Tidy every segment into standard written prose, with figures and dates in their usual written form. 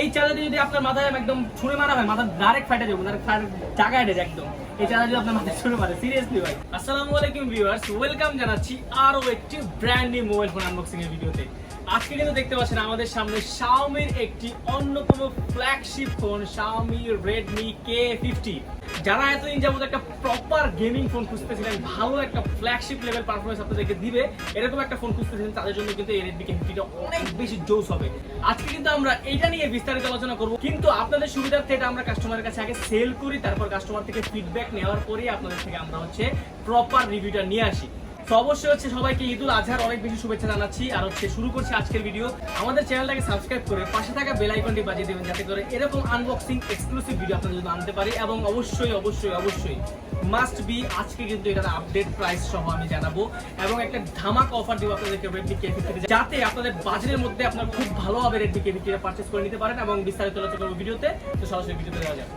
এই চার্জারটি যদি আপনার মাথায় একদম ছুঁড়ে মারা হয়, মাথা ডাইরেক্ট ফাটে যাবে, জায়গায় এটা একদম। এই চার্জার যদি আপনার মাথায় ছুঁড়ে মারে, সিরিয়াসলি ভাই। আসসালামু আলাইকুম ভিউয়ার্স, ওয়েলকাম জানাচ্ছি আরো একটি brand new mobile phone unboxing এর ভিডিওতে। আজকে কিন্তু দেখতে পাচ্ছেন আমাদের সামনে Xiaomi-র একটি অন্যতম flagship phone Xiaomi Redmi K50। যারা এতদিন যাবত একটা প্রপার গেমিং ফোন খুঁজতেছিলেন, ভালো একটা ফ্ল্যাগশিপ লেভেল পারফরমেন্স আপনাদেরকে দিবে এরকম একটা ফোন খুঁজতেছিলেন, তাদের জন্য কিন্তু এই Redmi K50টা অনেক বেশি জোস হবে। আজকে কিন্তু আমরা এটা নিয়ে বিস্তারিত আলোচনা করব, কিন্তু আপনাদের সুবিধার্থে এটা আমরা কাস্টমারের কাছে আগে সেল করি, তারপর কাস্টমার থেকে ফিডব্যাক নেওয়ার পরেই আপনাদের থেকে আমরা প্রপার রিভিউটা নিয়ে আসি। তো অবশ্যই সবাইকে ঈদুল আজহার অনেক বেশি শুভেচ্ছা জানাচ্ছি। আর শুরু করছি আজকের ভিডিও। আমাদের চ্যানেলটাকে সাবস্ক্রাইব করে পাশে থাকা বেল আইকনটি বাজিয়ে দেবেন, যাতে করে এরকম আনবক্সিং এক্সক্লুসিভ ভিডিও আপনাদের জন্য আনতে পারি। এবং অবশ্যই মাস্ট বি আজকে কিন্তু এটার আপডেট প্রাইস সহ আমি জানাবো, এবং একটা ধামাকা অফার দিব আপনাদেরকে Redmi K50, যাতে আপনাদের বাজেটের মধ্যে আপনারা খুব ভালোভাবে Redmi K50টা পারচেজ করে নিতে পারেন। এবং বিস্তারিত আলোচনা করব ভিডিওতে, তো সরাসরি ভিডিওতে দেওয়া যাবে।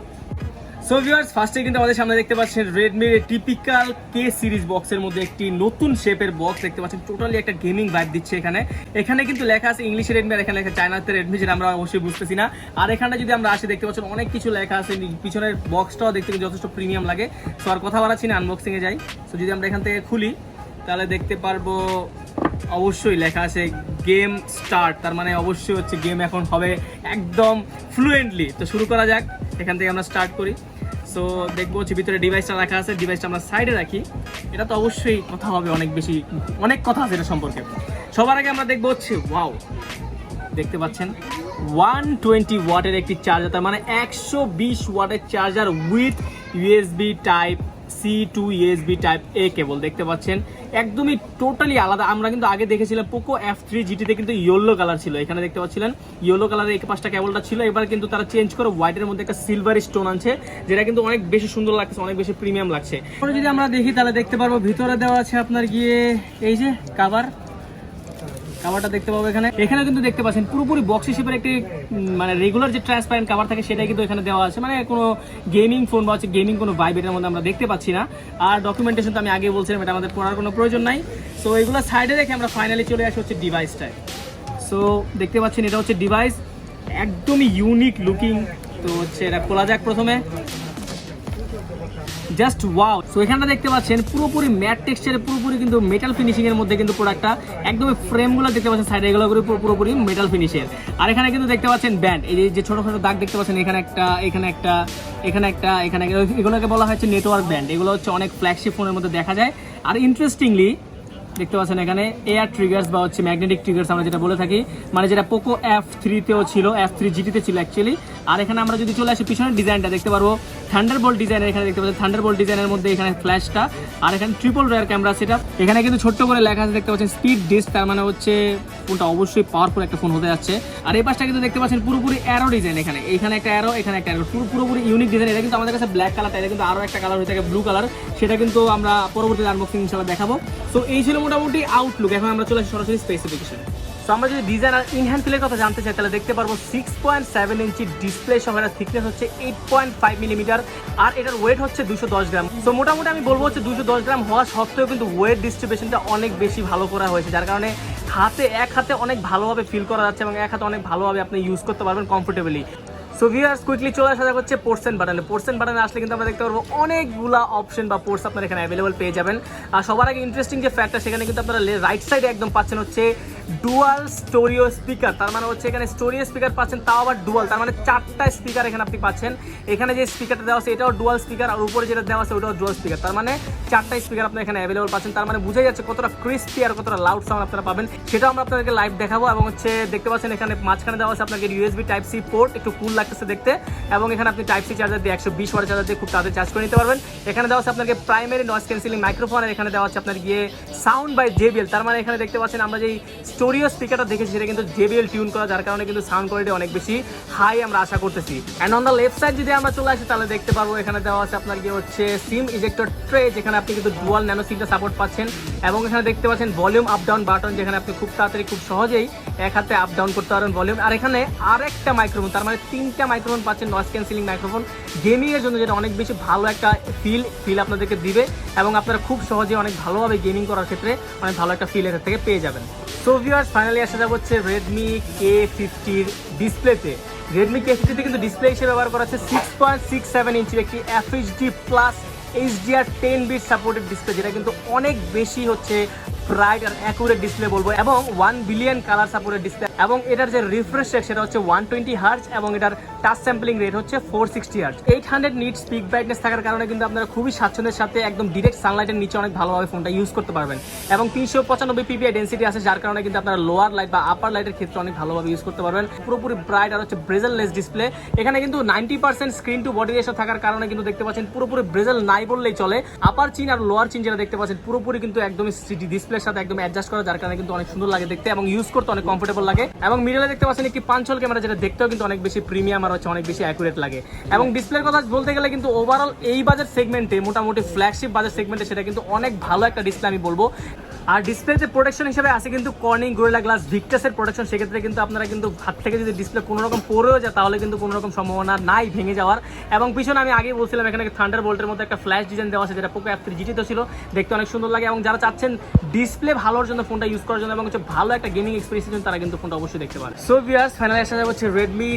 সো ভিউয়ার্স, ফার্স্টে কিন্তু আমাদের সামনে দেখতে পাচ্ছেন Redmi-র টিপিক্যাল K সিরিজ বক্সের মধ্যে একটি নতুন শেপের বক্স দেখতে পাচ্ছেন। টোটালি একটা গেমিং ভাইব দিচ্ছে। এখানে কিন্তু লেখা আছে ইংলিশে Redmi, আর এখানে লেখা চায়নাতে Redmi, যেটা আমরা অবশ্যই বুঝতেছি না। আর এখানে যদি আমরা আসি দেখতে পাচ্ছেন অনেক কিছু লেখা আছে। পিছনের বক্সটাও দেখতে কিন্তু যথেষ্ট প্রিমিয়াম লাগে। সো আর কথা বাড়াচ্ছি না, আনবক্সিং এ যাই। সো যদি আমরা এখান থেকে খুলি তাহলে দেখতে পারবো অবশ্যই লেখা আছে গেম স্টার্ট, তার মানে অবশ্যই গেম এখন হবে একদম ফ্লুয়েন্টলি। তো শুরু করা যাক, এখান থেকে আমরা স্টার্ট করি। সো দেখবো ভিতরে ডিভাইসটা রাখা আছে, ডিভাইসটা আমরা সাইডে রাখি। এটা তো অবশ্যই কথা হবে, অনেক কথা আছে এটা সম্পর্কে। সবার আগে আমরা দেখবো ওয়াও, দেখতে পাচ্ছেন 120 ওয়াটের একটি চার্জার, তার মানে 120 ওয়াটের charger with USB type C to USB type A কেবল। দেখতে পাচ্ছেন একদমই টোটালি আলাদা। আমরা কিন্তু আগে দেখেছিলাম Poco F3 GT-তে কিন্তু ইয়েলো কালার ছিল, এখানে দেখতে পাচ্ছিলেন ইয়েলো কালারের এই পাঁচটা কেবলটা ছিল। এবার কিন্তু তারা চেঞ্জ করে হোয়াইটের মধ্যে একটা সিলভার স্টোন আনছে, যেটা কিন্তু অনেক বেশি সুন্দর লাগছে, অনেক বেশি প্রিমিয়াম লাগছে। যদি আমরা দেখি তাহলে দেখতে পারবো ভিতরে দেওয়া আছে আপনার গিয়ে এই যে কাভারটা দেখতে পাবো। এখানে কিন্তু দেখতে পাচ্ছেন পুরোপুরি বক্স হিসেবে একটি মানে রেগুলার যে ট্রান্সপারেন্ট কাভার থাকে সেটাই কিন্তু এখানে দেওয়া আছে। মানে কোনো গেমিং ফোন বা গেমিং কোনো ভাইব এটার মধ্যে আমরা দেখতে পাচ্ছি না। আর ডকুমেন্টেশন তো আমি আগে বলছিলাম, এটা আমাদের পড়ার কোনো প্রয়োজন নাই। সো এগুলো সাইডে রেখে আমরা ফাইনালি চলে আসি ডিভাইসটায়। সো দেখতে পাচ্ছেন এটা ডিভাইস, একদমই ইউনিক লুকিং। তো এটা খোলা যাক প্রথমে। Just wow. সো এখানটা দেখতে পাচ্ছেন পুরোপুরি ম্যাট টেক্সচারে, পুরোপুরি কিন্তু মেটাল ফিনিশিং এর মধ্যে কিন্তু প্রোডাক্টটা একদমই ফ্রেমগুলো দেখতে পাচ্ছেন সাইডে, এগুলো পুরোপুরি মেটাল ফিনিশের। আর এখানে কিন্তু দেখতে পাচ্ছেন ব্যান্ড, এই যে ছোট ছোট দাগ দেখতে পাচ্ছেন, এখানে একটা, এগুলোকে বলা হচ্ছে নেটওয়ার্ক ব্যান্ড। এগুলো অনেক ফ্ল্যাগশিপ ফোনের মধ্যে দেখা যায়। আর ইন্টারেস্টিংলি দেখতে পাচ্ছেন এখানে এয়ার ট্রিগার্স বা ম্যাগনেটিক ট্রিগার্স আমরা যেটা বলে থাকি, মানে যেটা Poco F3-তেও ছিল, F3 GT-তে ছিল অ্যাকচুয়ালি। আর এখানে আমরা যদি চলে আসি পিছনের ডিজাইনটা দেখতে পারবো থান্ডারবোল্ট ডিজাইনের। এখানে দেখতে পাচ্ছেন থান্ডারবোল্ট ডিজাইনের মধ্যে এখানে ফ্ল্যাশটা, আর এখানে ট্রিপল রেয়ার ক্যামেরা সেটআপ। এখানে কিন্তু ছোট্ট করে লেখা আছে দেখতে পাচ্ছেন স্পিড ডিস্ক, তার মানে ফোনটা অবশ্যই পাওয়ারফুল একটা ফোন হতে যাচ্ছে। আর এই পাশটা কিন্তু দেখতে পাচ্ছেন পুরোপুরি অ্যারো ডিজাইন, এখানে একটা অ্যারো, এখানে একটা অ্যারো, পুরোপুরি ইউনিক ডিজাইন। এটা কিন্তু আমাদের কাছে ব্ল্যাক কালারটা, এটা কিন্তু আরো একটা কালার হয়ে থাকে ব্লু কালার, সেটা কিন্তু আমরা পরবর্তী আনবক্সিং ইনশাআল্লাহ দেখাবো। সো এই ছিল মোটামুটি আউটলুক। এখন আমরা চলে আসি সরাসরি স্পেসিফিকেশন। তো আমরা যদি ডিজাইন আর ইনহ্যান্ড ফিলের কথা জানতে চাই তাহলে দেখতে পারবো 6.7 ইঞ্চি ডিসপ্লে সহ, এর থিকনেস 8.5 মিলিমিটার, আর এটার ওয়েট 210 গ্রাম। তো মোটামুটি আমি বলবো 210 গ্রাম হওয়া সত্ত্বেও কিন্তু ওয়েট ডিস্ট্রিবিউশনটা অনেক বেশি ভালো করা হয়েছে, যার কারণে এক হাতে অনেক ভালোভাবে ফিল করা যাচ্ছে, এবং এক হাতে অনেক ভালোভাবে আপনি ইউজ করতে পারবেন কমফোর্টেবলি। সো ভিউয়ার্স, কুইকলি চলে আসা যাচ্ছে পোর্টস এন্ড বাটনে আসলে কিন্তু আমরা দেখতে পারবো অনেকগুলা অপশন বা পোর্টস আপনারা এখানে অ্যাভেলেবল পেয়ে যাবেন। আর সবার আগে ইন্টারেস্টিং যে ফ্যাক্টটা, সেখানে কিন্তু আপনারা রাইট সাইডে একদম পাচ্ছেন ডুয়াল স্টোরিও স্পিকার, তার মানে এখানে স্টোরিও স্পিকার পাচ্ছেন, তাও আবার ডুয়াল, তার মানে 4টা স্পিকার এখানে আপনি পাচ্ছেন। এখানে যে স্পিকারটা দেওয়া আছে এটাও ডুয়াল স্পিকার, আর উপরে যেটা দেওয়া আছে ওটাও ডুয়াল স্পিকার, তার মানে 4টা স্পিকার আপনি এখানে অ্যাভেলেবল পাচ্ছেন। তার মানে বুঝে যাচ্ছে কতটা ক্রিস্পি আর কতটা লাউড সাউন্ড আপনারা পাবেন, সেটাও আমরা আপনাদেরকে লাইভ দেখাবো। এবং দেখতে পাচ্ছেন এখানে মাঝখানে দেওয়া আছে আপনাকে USB টাইপ সি পোর্ট, একটু কুল লাগতেছে দেখতে। এবং এখানে আপনি টাইপ সি চার্জার দিয়ে 120 ওয়াট চার্জার দিয়ে খুব তাড়াতাড়ি চার্জ করে নিতে পারবেন। এখানে দেওয়া আছে আপনাকে প্রাইমারি নয়েজ ক্যান্সেলিং মাইক্রোফোন, আর এখানে দেওয়া আছে আপনার গিয়ে সাউন্ড বাই JBL, তার মানে এখানে দেখতে পাচ্ছেন আমরা যেই স্টোরিও স্পিকারটা দেখেছি সেটা কিন্তু JBL টিউন করা, যার কারণে কিন্তু সাউন্ড কোয়ালিটি অনেক বেশি হাই আমরা আশা করতেছি। And on the left side যদি আমরা চলে আসি তাহলে দেখতে পারবো এখানে দেওয়া আছে আপনার গিয়ে সিম ইজেক্টর ট্রে, যেখানে আপনি কিন্তু ডুয়াল ন্যানো সিমটা সাপোর্ট পাচ্ছেন। এবং এখানে দেখতে পাচ্ছেন ভলিউম আপ ডাউন বাটন, যেখানে আপনি খুব তাড়াতাড়ি খুব সহজেই এক হাতে আপ ডাউন করতে পারবেন ভলিউম। আর এখানে আরেকটা মাইক্রোফোন, তার মানে 3টা মাইক্রোফোন পাচ্ছেন নয়েজ ক্যান্সেলিং মাইক্রোফোন গেমিং এর জন্য, যেটা অনেক বেশি ভালো একটা ফিল আপনাদেরকে দিবে, এবং আপনারা খুব সহজে অনেক ভালোভাবে গেমিং করার ক্ষেত্রে অনেক ভালো একটা ফিল এর থেকে পেয়ে যাবেন। সো ভিউয়ার্স, ফাইনালি আসা যাচ্ছে Redmi K50 ডিসপ্লেতে। Redmi K50 তে কিন্তু ডিসপ্লে হিসেবে ব্যবহার করা হচ্ছে 6.67 ইঞ্চির একটি FHD plus HDR10 bit supported display, যেটা কিন্তু অনেক বেশি হচ্ছে ব্রাইট আর অ্যাকুরেট ডিসপ্লে বলবো, এবং 1 বিলিয়ন কালার সাপোর্টেড ডিসপ্লে, এবং এটার যে রিফ্রেশ রেট সেটা হচ্ছে 120 হার্জ, এবং এটার টাচ স্যাম্পলিং রেট হচ্ছে 460 হার্জ। 800 নিটস পিক ব্রাইটনেস থাকার কারণে কিন্তু আপনারা খুবই স্বাচ্ছন্দ্যের সাথে একদম ডিরেক্ট সানলাইটের নিচে অনেক ভালোভাবে ফোনটা ইউজ করতে পারবেন, এবং 395 পিপিআই ডেন্সিটি আছে, যার কারণে কিন্তু আপনারা লোয়ার লাইট বা আপার লাইটের ক্ষেত্রে অনেক ভালোভাবে ইউজ করতে পারবেন। পুরোপুরি ব্রাইট আর হচ্ছে ব্রেজেললেস ডিসপ্লে। এখানে কিন্তু 90% স্ক্রিন টু বডি রেশিও থাকার কারণে কিন্তু দেখতে পাচ্ছেন পুরোপুরি ব্রেজেল নাই বললেই চলে। আপার চিন আর লোয়ার চিন যেটা দেখতে পাচ্ছেন পুরোপুরি কিন্তু একদমই ডিসপ্লের সাথে একদম অ্যাডজাস্ট করা, যার কারণে কিন্তু অনেক সুন্দর লাগে দেখতে এবং ইউজ করতে অনেক কমফোর্টেবল লাগে। এবং মিডলে দেখতে পাচ্ছেন একটি পাঞ্চল ক্যামেরা, যেটা দেখতেও কিন্তু অনেক বেশি প্রিমিয়াম আর হচ্ছে অনেক বেশি অ্যাকুরেট লাগে। এবং ডিসপ্লের কথা বলতে গেলে কিন্তু ওভারঅল এই বাজেট সেগমেন্টে, মোটামুটি ফ্ল্যাগশিপ বাজেট সেগমেন্টে, সেটা কিন্তু অনেক ভালো একটা ডিসপ্লে আমি বলবো। আর ডিসপ্লেতে প্রোটেকশন হিসেবে আছে কিন্তু কর্নিং গোরিলা গ্লাস ভিক্টাসের প্রোটেকশন। সেক্ষেত্রে কিন্তু আপনারা কিন্তু হাত থেকে যদি ডিসপ্লে কোনো রকম পড়েও যায় তাহলে কিন্তু কোনো রকম সম্ভাবনা নাই ভেঙে যাওয়ার। এবং পিছনে আমি আগেই বলছিলাম এখানে থান্ডারবোল্টের মধ্যে একটা ফ্ল্যাশ ডিজাইন দেওয়া আছে, যেটা পোকো F3 GT ছিল, দেখতে অনেক সুন্দর লাগে। এবং যারা চাচ্ছেন ডিসপ্লে ভালোর জন্য, ফোনটা ইউজ করার জন্য এবং হচ্ছে ভালো একটা গেমিং এক্সপিরিয়েন্সের জন্য, তারা কিন্তু ফোনটা অবশ্যই দেখতে পারে। সো ভিউয়ার্স, ফাইনালি আসা যাচ্ছে Redmi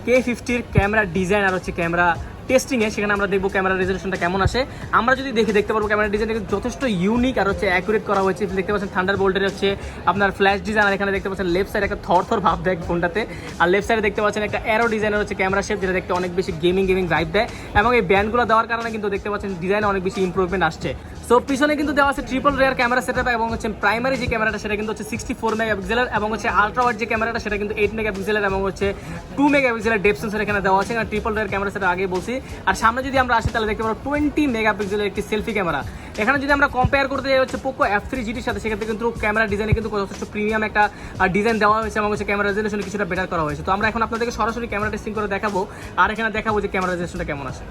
K50 ক্যামেরা ডিজাইন আর হচ্ছে ক্যামেরা টেস্টিংয়ে। সেখানে আমরা দেখবো ক্যামেরা রেজলিউশনটা কেমন আসে। আমরা যদি দেখতে পারবো ক্যামেরা ডিজাইন যথেষ্ট ইউনিক আর হচ্ছে অ্যাকুরেট করা হয়েছে। দেখতে পাচ্ছেন থান্ডারবোল্টের হচ্ছে আপনার ফ্ল্যাশ ডিজাইন, আর এখানে দেখতে পাচ্ছেন লেফট সাইডে একটা থর ভাব দেয় ফোনটাতে, আর লেফট সাইডে দেখতে পাচ্ছেন একটা অ্যারো ডিজাইনের হচ্ছে ক্যামেরা শেপ, যেটা দেখতে অনেক বেশি গেমিং ভাইব দেয়। এবং এই ব্যান্ডগুলো দেওয়ার কারণে কিন্তু দেখতে পাচ্ছেন ডিজাইনে অনেক বেশি ইমপ্রুভমেন্ট আসছে। সো পিছনে কিন্তু দেওয়া আছে ট্রিপল রেয়ার ক্যামেরা সেটআপ, এবং হচ্ছে প্রাইমারি যে ক্যামেরাটা সেটা কিন্তু হচ্ছে 64 মেগাপিক্সেলের, এবং হচ্ছে আলট্রা ওয়াইড যে ক্যামেরাটা সেটা কিন্তু 8 মেগাপিক্সেলের, এবং হচ্ছে 2 মেগাপিক্সেলের ডেপথ সেন্সর এখানে দেওয়া আছে। আর ট্রিপল রেয়ার ক্যামেরা সেটা আগে বলছি। আর সামনে যদি আমরা আসি তাহলে দেখতে পাবো 20 মেগাপিক্সেলের একটি সেলফি ক্যামেরা। এখানে যদি আমরা কম্পেয়ার করতে যাই হচ্ছে পোকো F3 GT সাথে, সেক্ষেত্রে কিন্তু ক্যামেরা ডিজাইনে কিন্তু যথেষ্ট প্রিমিয়াম একটা ডিজাইন দেওয়া হয়েছে, এবং হচ্ছে ক্যামেরা রেজলিউশন কিছুটা বেটার করা হয়েছে। তো আমরা এখন আপনাদেরকে সরাসরি ক্যামেরা টেস্টিং করে দেখাবো, আর এখানে দেখাবো যে ক্যামেরা রেজলিউশনটা কেমন আসে।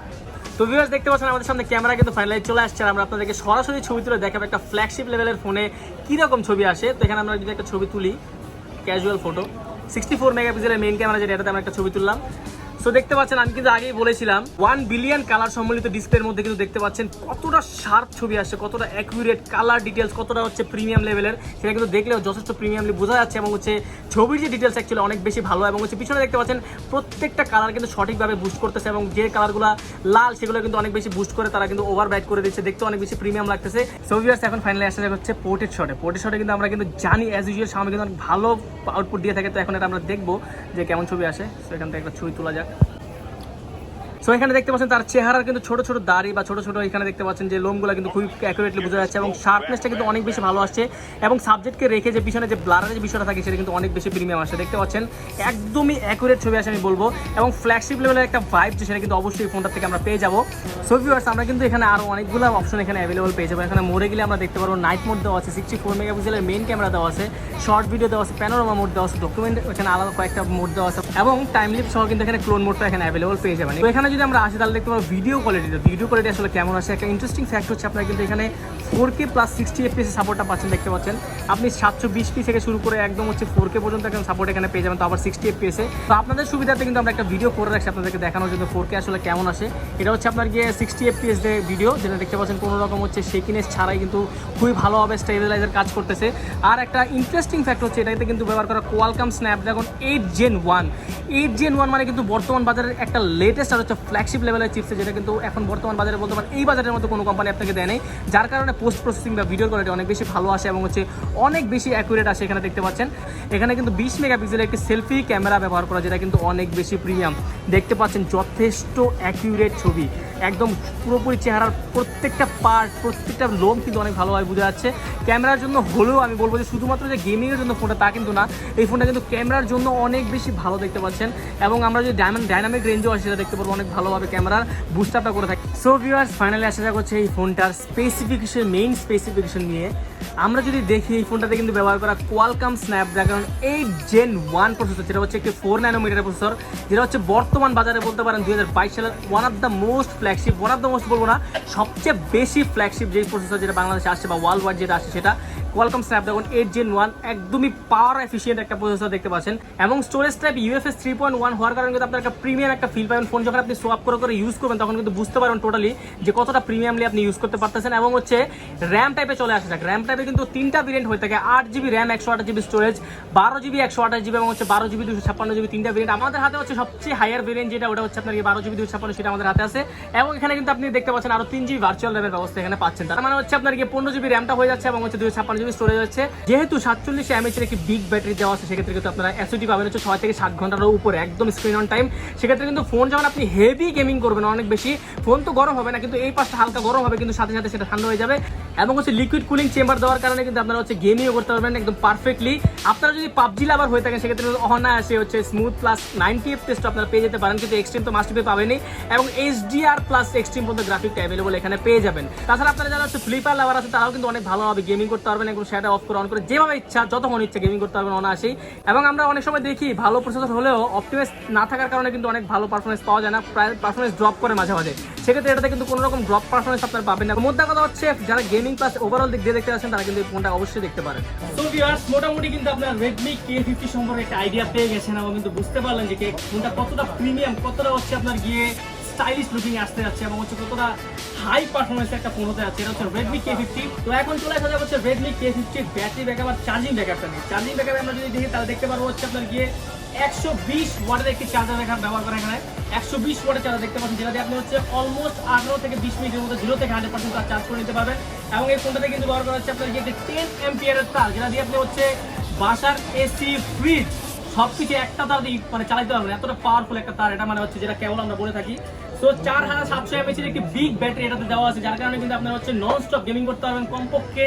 তো ভিউয়ার্স, দেখতে পাচ্ছেন আমাদের সামনে ক্যামেরা কিন্তু ফাইনালি চলে আসছে, আর আমরা আপনাদেরকে সরাসরি ছবি তুলে দেখাবো একটা ফ্ল্যাগশিপ লেভেলের ফোনে কীরকম ছবি আসে। তো এখানে আমরা যদি একটা ছবি তুলি, ক্যাজুয়াল ফটো, 64 মেগাপিক্সেলের মেইন ক্যামেরা, যেটা এটাতে আমরা একটা ছবি তুললাম। সো দেখতে পাচ্ছেন, আমি কিন্তু আগেই বলেছিলাম 1 বিলিয়ন কালার সম্মিলিত ডিসপ্লের মধ্যে কিন্তু দেখতে পাচ্ছেন কতটা শার্প ছবি আসছে, কতটা অ্যাকুরেট কালার ডিটেলস, কতটা হচ্ছে প্রিমিয়াম লেভেলের, সেটা কিন্তু দেখলেও যথেষ্ট প্রিমিয়ামলি বোঝা যাচ্ছে। এবং হচ্ছে ছবির যে ডিটেলস অ্যাকচুয়ালি অনেক বেশি ভালো, এবং হচ্ছে পিছনে দেখতে পাচ্ছেন প্রত্যেকটা কালার কিন্তু সঠিকভাবে বুস্ট করতেছে, এবং যে কালারগুলো লাল সেগুলো কিন্তু অনেক বেশি বুস্ট করে তারা কিন্তু ওভার ব্রাইট করে দিচ্ছে, দেখতে অনেক বেশি প্রিমিয়াম লাগতেছে। সো ভিউয়ার্স, এখন ফাইনালি আসা হচ্ছে পোর্ট্রেট শটে কিন্তু আমরা কিন্তু জানি অ্যাজ ইউজুয়াল সামনে কিন্তু অনেক ভালো আউটপুট দিয়ে থাকে। তো এখন এটা আমরা দেখবো যে কেমন ছবি আসে। সো এখান থেকে একটা ছবি তোলা যাক। সো এখানে দেখতে পাচ্ছেন তার চেহারার কিন্তু ছোট ছোট দাড়ি বা ছোট ছোট এখানে দেখতে পাচ্ছেন যে লোমগুলো কিন্তু খুবই অ্যাকুরেটলি বোঝা যাচ্ছে, এবং শার্পনেসটা কিন্তু অনেক বেশি ভালো আসছে, এবং সাবজেক্টকে রেখে যে পিছনে যে ব্লারের যে বিষয়টা থাকে সেটা কিন্তু অনেক বেশি প্রিমিয়াম আসছে। দেখতে পাচ্ছেন একদমই অ্যাকুরেট ছবি আসে আমি বলবো, এবং ফ্ল্যাগশিপ লেভেলের একটা ভাইব যে সেটা কিন্তু অবশ্যই ফোনটা থেকে আমরা পেয়ে যাবো। সো ভিউয়ার্স, আমরা কিন্তু এখানে আরও অনেকগুলো অপশন এখানে অ্যাভেলেবল পেয়ে যাবো। এখানে মোড়ে গেলে আমরা দেখতে পারবো নাইট মোড দেওয়া আছে, 64 মেগাপিক্সেলের মেইন ক্যামেরা দেওয়া আছে, শর্ট ভিডিও দেওয়া আছে, প্যানোরামা মোড দেওয়া আছে, ডকুমেন্ট এখানে আলাদা কয়েকটা মোড দেওয়া আছে, এবং টাইম লিপ সহ কিন্তু এখানে ক্লোন মোডটা এখানে অ্যাভেলেবল পেয়ে যাবেন। তো এখানে যদি আমরা আসি তাহলে দেখতে ভিডিও কোয়ালিটি আসলে কেমন আছে। একটা ইন্টারেস্টিং ফ্যাক্ট হচ্ছে আপনারা কিন্তু এখানে 4K প্লাস 60 FPS সাপোর্টটা পাচ্ছেন। দেখতে পাচ্ছেন আপনি 720p থেকে শুরু করে একদম হচ্ছে 4K পর্যন্ত এখন সাপোর্ট এখানে পেয়ে যাবেন, তো আবার 60 FPS। তো আপনাদের সুবিধাতে কিন্তু আমরা একটা ভিডিও করে রাখছি আপনাদেরকে দেখানোর জন্য 4K আসলে কেমন আসে। এটা হচ্ছে আপনার গিয়ে 60 FPS ভিডিও, যেটা দেখতে পাচ্ছেন কোনো রকম হচ্ছে শেকিনেস ছাড়াই কিন্তু খুবই ভালোভাবে স্টেবিলাইজার কাজ করতেছে। আর একটা ইন্টারেস্টিং ফ্যাক্ট হচ্ছে এটাতে কিন্তু ব্যবহার করা কোয়ালকম স্ন্যাপড্রাগন 8 Gen 1 মানে কিন্তু বর্তমান বাজারের একটা লেটেস্ট আর হচ্ছে ফ্ল্যাগশিপ লেভেলের চিপসে, যেটা কিন্তু এখন বর্তমান বাজারে বলতে পারেন এই বাজারের মতো কোনো কোম্পানি আপনাকে দেয় নেই, যার কারণে পোস্ট প্রসেসিং বা ভিডিও কোয়ালিটি অনেক বেশি ভালো আসে, এবং হচ্ছে অনেক বেশি অ্যাকুরেট আসে। এখানে দেখতে পাচ্ছেন এখানে কিন্তু 20 মেগাপিক্সেলের একটি সেলফি ক্যামেরা ব্যবহার করা, যেটা কিন্তু অনেক বেশি প্রিমিয়াম। দেখতে পাচ্ছেন যথেষ্ট অ্যাকুরেট ছবি, একদম পুরোপুরি চেহারার প্রত্যেকটা পার্ট, প্রত্যেকটা লোম কিন্তু অনেক ভালোভাবে বোঝা যাচ্ছে। ক্যামেরার জন্য হলেও আমি বলবো যে শুধুমাত্র যে গেমিংয়ের জন্য ফোনটা তা কিন্তু না, এই ফোনটা কিন্তু ক্যামেরার জন্য অনেক বেশি ভালো দেখতে পাচ্ছেন। এবং আমরা যদি ডাইনামিক রেঞ্জও আসে সেটা দেখতে পারবো অনেক ভালোভাবে ক্যামেরার বুস্টআপটা করে থাকি। সো ভিউয়ার্স, ফাইনালি আসা যাক হচ্ছে এই ফোনটার মেইন স্পেসিফিকেশন নিয়ে। আমরা যদি দেখি এই ফোনটাতে কিন্তু ব্যবহার করা কোয়ালকম স্ন্যাপড্রাগন 8 Gen 1 প্রসেসর, যেটা হচ্ছে একটি 4 ন্যানোমিটার প্রসেসর, যেটা হচ্ছে বর্তমান বাজারে বলতে পারেন 2022 সালের ওয়ান অফ দ্য মোস্ট বলবো না, সবচেয়ে বেশি ফ্ল্যাগশিপ যেই প্রসেসর যেটা বাংলাদেশে আসছে বা ওয়ার্ল্ড ওয়াইড যেটা আসছে সেটা। কোয়ালকম স্ন্যাপড্রাগন 8 Gen 1 একদমই পাওয়ার এফিশিয়েন্ট একটা প্রসেসর দেখতে পাচ্ছেন এবং স্টোরেজ টাইপ UFS 3.1 হওয়ার কারণে কিন্তু আপনার একটা প্রিমিয়াম একটা ফিল পাবেন। ফোন যখন আপনি সোয়াপ করে ইউজ করবেন তখন কিন্তু বুঝতে পারবেন টোটালি যে কতটা প্রিমিয়ামলি আপনি ইউজ করতে পারতেছেন। এবং হচ্ছে র্যাম টাইপে চলে আসে যাক, র্যাম টাইপে কিন্তু 3টা ভেরিয়েন্ট হয়ে থাকে, 8GB RAM 128GB storage, 12GB 128GB এবং হচ্ছে 12GB 256GB 3টা ভেরিয়েন্ট। আমাদের হাতে হচ্ছে সবচেয়ে হায়ার ভেরিয়েন্ট যেটা ওটা হচ্ছে আপনার 12GB 256 সেটা আমাদের হাতে আছে এবং এখানে কিন্তু আপনি দেখতে পাচ্ছেন আরো 3GB ভার্চুয়াল র্যামের ব্যবস্থা এখানে পাচ্ছেন। তার মানে হচ্ছে আপনার 15GB র্যামটা হয়ে যাচ্ছে এবং হচ্ছে 256GB স্টোরেজ হচ্ছে। যেহেতু 47 mAh এর একটি বিগ ব্যাটারি দেওয়া আছে সেক্ষেত্রে কিন্তু আপনারা এসওটি পাবেন হচ্ছে 6 থেকে 7 ঘন্টার উপরে একদম স্ক্রিন অন টাইম। সেক্ষেত্রে কিন্তু ফোন যখন আপনি হেভি গেমিং করবেন অনেক বেশি, ফোন তো গরম হবে না কিন্তু এই পাশটা হালকা গরম হবে কিন্তু সাথে সাথে সেটা ঠান্ডা হয়ে যাবে এবং হচ্ছে লিকুইড কুলিং চেম্বার দেওয়ার কারণে কিন্তু আপনারা হচ্ছে গেমিংও করতে পারবেন একদম পারফেক্টলি। আপনারা যদি পাবজি লাভার হয়ে থাকেন সেক্ষেত্রে অনায়াসে হচ্ছে স্মুথ প্লাস 90 FPS আপনারা পেয়ে যেতে পারেন, কিন্তু এক্সট্রিম তো মাস্ট বি পাবেনই এবং HDR প্লাস এক্সট্রিম পর্যন্ত গ্রাফিকটা অ্যাভেলেবল এখানে পেয়ে যাবেন। তাছাড়া আপনারা যারা হচ্ছে ফ্লিপার লাভার আছে তারাও কিন্তু অনেক ভালোভাবে গেমিং করতে পারবেন এবং সেটা অফ করে অন করে যেভাবে ইচ্ছা যতক্ষণ ইচ্ছা গেমিং করতে পারবেন অনায়াসেই। এবং আমরা অনেক সময় দেখি ভালো প্রসেসর হলেও অপটিমাইজ না থাকার কারণে কিন্তু অনেক ভালো পারফরমেন্স পাওয়া যায় না, প্রায় পারফরমেন্স ড্রপ করে মাঝে মাঝে। সেক্ষেত্রে এটাতে কিন্তু কোনো রকম ড্রপ পারফরমেন্স আপনারা পাবেন না। মোদ্দা কথা হচ্ছে যারা গেমিং প্লাস ওভারঅল দিক দিয়ে দেখতে পাচ্ছেন তারা কিন্তু এই ফোনটা অবশ্যই দেখতে পারেন। তো ভিউয়ার্স মোটামুটি কিন্তু আপনার Redmi K50 সম্পর্কে একটা আইডিয়া পেয়ে গেছেন এবং কিন্তু বুঝতে পারলেন যে ফোনটা কতটা প্রিমিয়াম, কতটা হচ্ছে আপনার গিয়ে স্টাইলিশ লুকিং আসতে যাচ্ছে এবং হচ্ছে কতটা হাই পারফরমেন্স একটা ফোন হতে যাচ্ছে। এটা হচ্ছে Redmi K50। তো এখন চলে আসা যাবে হচ্ছে Redmi K50 ব্যাটারি ব্যাকআপ আর চার্জিং ব্যাকআপটা নিয়ে। চার্জিং ব্যাকআপ আমরা যদি দেখি তাহলে দেখতে পারবো হচ্ছে আপনার গিয়ে 120 ওয়াটের একটি চার্জার ব্যবহার করা, এখানে 120 ওয়াটের চার্জার দেখতে পাচ্ছেন যেটা দিয়ে আপনি হচ্ছে অলমোস্ট 18 থেকে 20 মিনিটের মধ্যে 0 থেকে 100% চার্জ করে নিতে পারবেন। এবং এই ফোনটাতে কিন্তু ব্যবহার করা হচ্ছে আপনার গিয়ে 10 অ্যাম্পিয়ারের তার যেটা দিয়ে আপনি হচ্ছে বাসার এসি ফ্রিজ সবকিছু একটা তার দিয়ে মানে চালাতে পারবেন, এতটা পাওয়ারফুল একটা তার এটা, মানে হচ্ছে যেটা কেবল আমরা বলে থাকি। সো 4700 mAh এর একটি বিগ ব্যাটারি এটাতে দেওয়া আছে যার কারণে কিন্তু আপনারা হচ্ছে নন স্টপ গেমিং করতে পারবেন কমপক্ষে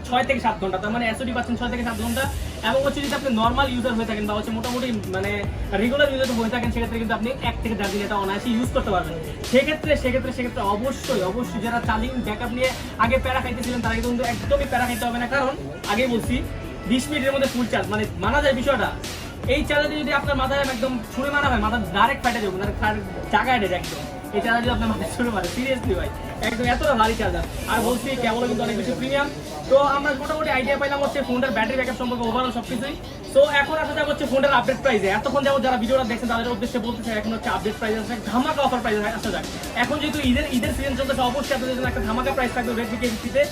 6 থেকে 7 ঘন্টা। তার মানে এসওডি পাচ্ছেন 6 থেকে 7 ঘন্টা। এবং হচ্ছে যদি আপনি নর্মাল ইউজার হয়ে থাকেন বা হচ্ছে মোটামুটি মানে রেগুলার ইউজার হয়ে থাকেন সেক্ষেত্রে কিন্তু আপনি 1 থেকে 1.5 দিন এটা অনায়াসে ইউজ করতে পারবেন। সেক্ষেত্রে অবশ্যই যারা চার্জিং ব্যাকআপ নিয়ে আগে প্যারা খাইতেছিলেন তারা কিন্তু একদমই প্যারা খাইতে হবে না, কারণ আগেই বলছি 20 মিনিটের মধ্যে ফুল চার্জ মানে মানা যায় বিষয়টা। এই চার্জারটি যদি আপনার মাথায় একদম ছুঁড়ে মারা হয় মাথা ডাইরেক্ট ফাইটে যাবে, জায়গায় একদম এই চার্জার যদি আপনার মাথায় ছুঁড়ে মারে সিরিয়াসলি ভাই একদম এতটা ভারী চার্জার। আর বলছি কেবল কিন্তু অনেক বেশি প্রিমিয়াম। তো আমরা মোটামুটি আইডিয়া পাইলাম হচ্ছে ফোনটার ব্যাটারি ব্যাকআপ সম্পর্কে ওভারঅল সবকিছুই। সো এখন আসা যাবে হচ্ছে ফোনটার আপডেট প্রাইসে। এতক্ষণ যাবো যারা ভিডিওটা দেখছেন তাদের উদ্দেশ্যে বলতে চাই এখন হচ্ছে আপডেট প্রাইস আছে, ধামাকা অফার প্রাইস আসা যাক। এখন যেহেতু ঈদের সিজন চলতেছে অবশ্যই আপনাদের জন্য একটা ধামাকা প্রাইস থাকবে Redmi K50-তে।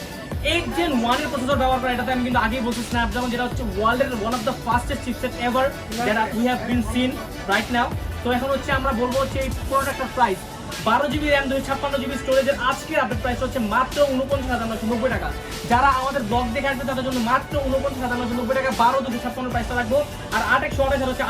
8 Gen 1 এর প্রসেসর ব্যবহার করে, এটাতে আমি কিন্তু আগেই বলছি স্ন্যাপড্রাগন যেটা হচ্ছে ওয়ার্ল্ডের one of the fastest chipset ever যেটা we have been seen right now. তো এখন হচ্ছে আমরা বলবো হচ্ছে এই প্রোডাক্টটার প্রাইস 12GB র্যাম 256GB স্টোরেজের আজকের আপডেট প্রাইস হচ্ছে মাত্র 49,990 টাকা। যারা আমাদের ব্লগ দেখে আসবে তাদের জন্য মাত্র 49,990 টাকা 12/256 প্রাইসটা রাখবো। আর 8/128 হচ্ছে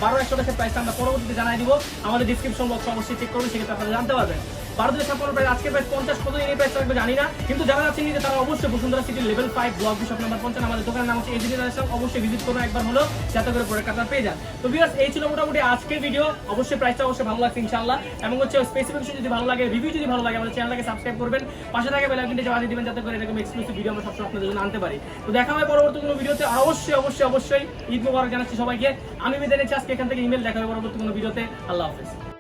12/128 প্রাইসটা আমরা পরবর্তীতে জানাই দিব, আমাদের ডিসক্রিপশন বক্সে অবশ্যই চেক করবেন, সেক্ষেত্রে আপনারা জানতে পারবেন। 12/256 প্রাইস আজকের প্রাইস 50 কত এই প্রাইস থাকবে জানি না, কিন্তু যারা যাচ্ছেন নিতে তারা অবশ্যই Bashundhara city level 5 block shop number 55 আমাদের দোকানের নাম হচ্ছে ইন্টারন্যাশনাল, অবশ্যই ভিজিট করবেন একবার হলো যাতে করে প্রোডাক্ট আপনারা পেয়ে যান। তো ভিউয়ার্স এই ছিল মোটামুটি আজকের ভিডিও। অবশ্যই প্রাইসটা অবশ্যই ভালো লাগছে ইনশাআল্লাহ এবং হচ্ছে স্পেসিফিকেশন যদি ভালো লাগে, রিভিউ যদি ভালো লাগে আমাদের চ্যানেলটাকে সাবস্ক্রাইব করবেন, পাশে থাকা বেল আইকনটি বাজিয়ে দিবেন যাতে করে এরকম এক্সক্লুসিভ ভিডিও আমরা সবসময় আপনাদের জন্য আনতে পারি। তো দেখা হবে পরবর্তী কোনো ভিডিওতে। অবশ্যই ঈদ মোবারক জানাচ্ছি সবাইকে। আমি বিদায় নিচ্ছি আজকে এখান থেকে, ইমেল দেখা হবে পরবর্তী কোনো ভিডিওতে। আল্লাহ হাফেজ।